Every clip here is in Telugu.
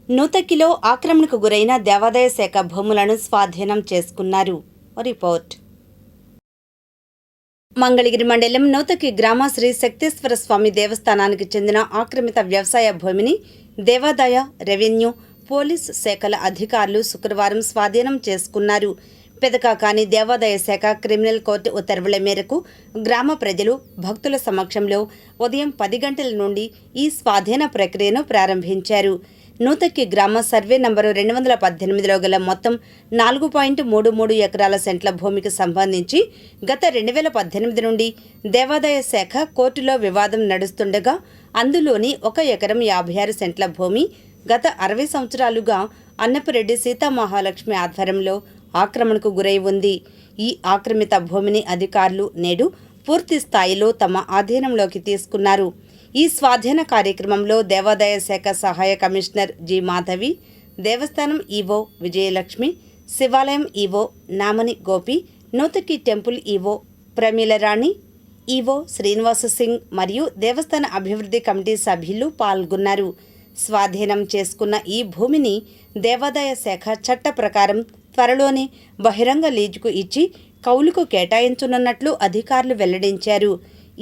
నూతక్కిలో ఆక్రమణకు గురైన దేవాదాయ శాఖ భూములను స్వాధీనం చేసుకున్నారు. రిపోర్ట్. మంగళగిరి మండలం నూతక్కి గ్రామ శ్రీ శక్తేశ్వర స్వామి దేవస్థానానికి చెందిన ఆక్రమిత వ్యవసాయ భూమిని దేవాదాయ, రెవెన్యూ, పోలీసు శాఖల అధికారులు శుక్రవారం స్వాధీనం చేసుకున్నారు. పెదకాకాని దేవాదాయ శాఖ క్రిమినల్ కోర్టు ఉత్తర్వుల మేరకు గ్రామ ప్రజలు, భక్తుల సమక్షంలో ఉదయం 10 గంటల నుండి ఈ స్వాధీన ప్రక్రియను ప్రారంభించారు. నూతక్కి గ్రామ సర్వే నంబరు 218లో గల మొత్తం 4.33 ఎకరాల సెంట్ల భూమికి సంబంధించి గత 2018 నుండి దేవాదాయ శాఖ కోర్టులో వివాదం నడుస్తుండగా అందులోని 1 ఎకరం 56 సెంట్ల భూమి గత 60 సంవత్సరాలుగా అన్నపరెడ్డి సీతామహాలక్ష్మి ఆధ్వర్యంలో ఆక్రమణకు గురై ఉంది. ఈ ఆక్రమిత భూమిని అధికారులు నేడు పూర్తి స్థాయిలో తమ ఆధీనంలోకి తీసుకున్నారు. ఈ స్వాధీన కార్యక్రమంలో దేవాదాయ శాఖ సహాయ కమిషనర్ జి. మాధవి, దేవస్థానం ఈవో విజయలక్ష్మి, శివాలయం EO Namani Gopi, Nuthakki temple EO Pramilarani, EO Srinivasa Singh మరియు దేవస్థాన అభివృద్ధి కమిటీ సభ్యులు పాల్గొన్నారు. స్వాధీనం చేసుకున్న ఈ భూమిని దేవాదాయ శాఖ చట్ట ప్రకారం త్వరలోనే బహిరంగ లీజుకు ఇచ్చి కౌలుకు కేటాయించనున్నట్లు అధికారులు వెల్లడించారు.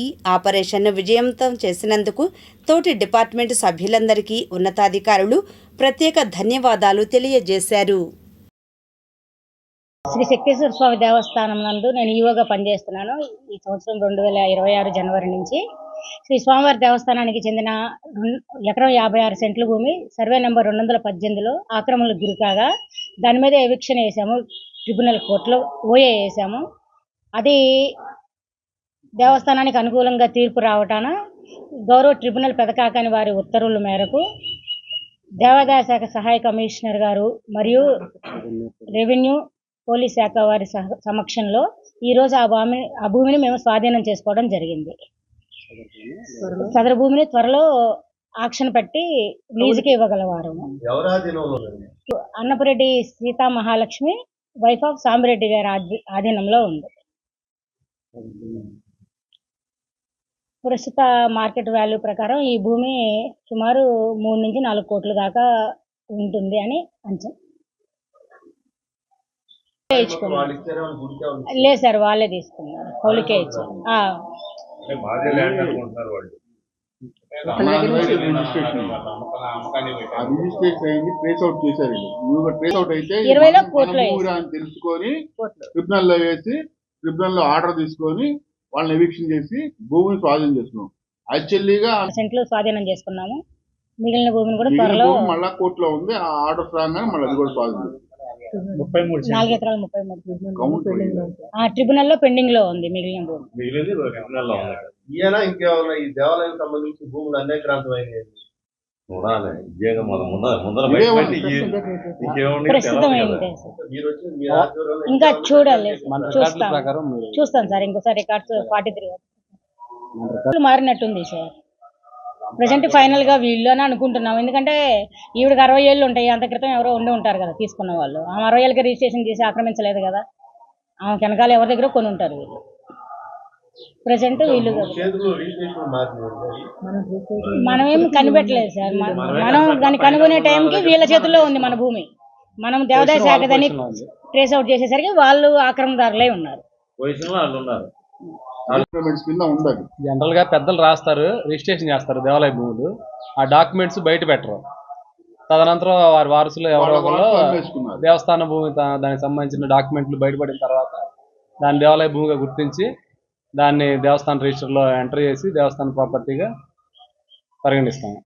ఈ ఆపరేషన్ను విజయవంతం చేసినందుకు తోటి డిపార్ట్మెంట్ సభ్యులందరికీ ఉన్నతాధికారులు ప్రత్యేక ధన్యవాదాలు తెలియజేశారు. శ్రీ శక్తేశ్వర స్వామి దేవస్థానం నందు నేను ఈవోగా పనిచేస్తున్నాను. ఈ సంవత్సరం 2026 జనవరి నుంచి శ్రీ స్వామివారి దేవస్థానానికి చెందిన ఎకరం 56 సెంట్ల భూమి సర్వే నెంబర్ 218లో ఆక్రమణలకు గురికాగా దాని మీద ఎవిక్షన్ వేసాము. ట్రిబ్యునల్ కోర్టులో ఓఏ వేసాము. అది దేవస్థానానికి అనుకూలంగా తీర్పు రావటాన గౌరవ ట్రిబ్యునల్ పెదకాకాని వారి ఉత్తర్వుల మేరకు దేవాదాయ శాఖ సహాయ కమిషనర్ గారు మరియు రెవెన్యూ, పోలీస్ శాఖ వారి సమక్షంలో ఈరోజు ఆ భూమిని మేము స్వాధీనం చేసుకోవడం జరిగింది. సదరు భూమిని త్వరలో ఆక్షన్ పెట్టి లీజుకి ఇవ్వగలవారు. అన్నపరెడ్డి సీతామహాలక్ష్మి వైఫ్ ఆఫ్ సాంబిరెడ్డి గారి ఆధీనంలో ఉంది. ప్రస్తుత మార్కెట్ వాల్యూ ప్రకారం ఈ భూమి సుమారు 3 నుంచి 4 కోట్ల దాకా ఉంటుంది అని అంచనా. లేదు సార్, వాళ్ళే తీసుకున్నారు, కౌలుకే ఇచ్చారు. ట్రిబ్యునల్ ఆర్డర్ తీసుకొని వాళ్ళని ఎవిక్షన్ చేసి భూమిని స్వాధీనం చేసుకున్నాం. యాక్చువల్లీగా సెంట్లు స్వాధీనం చేసుకున్నాము. మిగిలిన భూమిని కూడా త్వరలో మళ్ళా కోర్టులో ఉంది. ఆ ఆర్డర్ రాగానే మళ్ళీ అది కూడా స్వాధీనం 4 ఎకరాలు 33 ట్రిబ్యునల్ లో పెండింగ్ లో ఉంది. మిగిలిన భూమి ఈ దేవాలయం సంబంధించి భూములు అన్యాక్రాంతమైనవి ప్రస్తుతం ఇంకా చూడాలి, చూస్తాను సార్. ఇంకోసారి రికార్డ్స్ 43 మారినట్టుంది సార్. ప్రజెంట్ ఫైనల్ గా వీళ్ళు అని అనుకుంటున్నాం. ఎందుకంటే ఈవిడికి 60 ఏళ్ళు ఉంటాయి. అంత క్రితం ఎవరో ఉండి ఉంటారు కదా తీసుకున్న వాళ్ళు. ఆమె 60 ఏళ్ళకి రిజిస్ట్రేషన్ చేసి ఆక్రమించలేదు కదా. ఆమె వెనకాల ఎవరి దగ్గర కొని ఉంటారు వీళ్ళు. ప్రజెంట్ వీళ్ళు మనమేం కనిపెట్టలేదు సార్. మనం దాన్ని కనుగొనే టైంకి వీళ్ళ చేతుల్లో ఉంది మన భూమి. మనం దేవాదాయ శాఖ దాన్ని ట్రేస్ అవుట్ చేసేసరికి వాళ్ళు ఆక్రమణదారులై ఉన్నారు. జనరల్ గా పెద్దలు రాస్తారు, రిజిస్ట్రేషన్ చేస్తారు దేవాలయ భూములు. ఆ డాక్యుమెంట్స్ బయట పెట్టరు. తదనంతరం వారి వారసులు ఎవరో దేవస్థాన భూమి దానికి సంబంధించిన డాక్యుమెంట్లు బయటపడిన తర్వాత దాన్ని దేవాలయ భూమిగా గుర్తించి దాన్ని దేవస్థాన రిజిస్టర్లో ఎంటర్ చేసి దేవస్థాన ప్రాపర్టీగా పరిగణిస్తాము.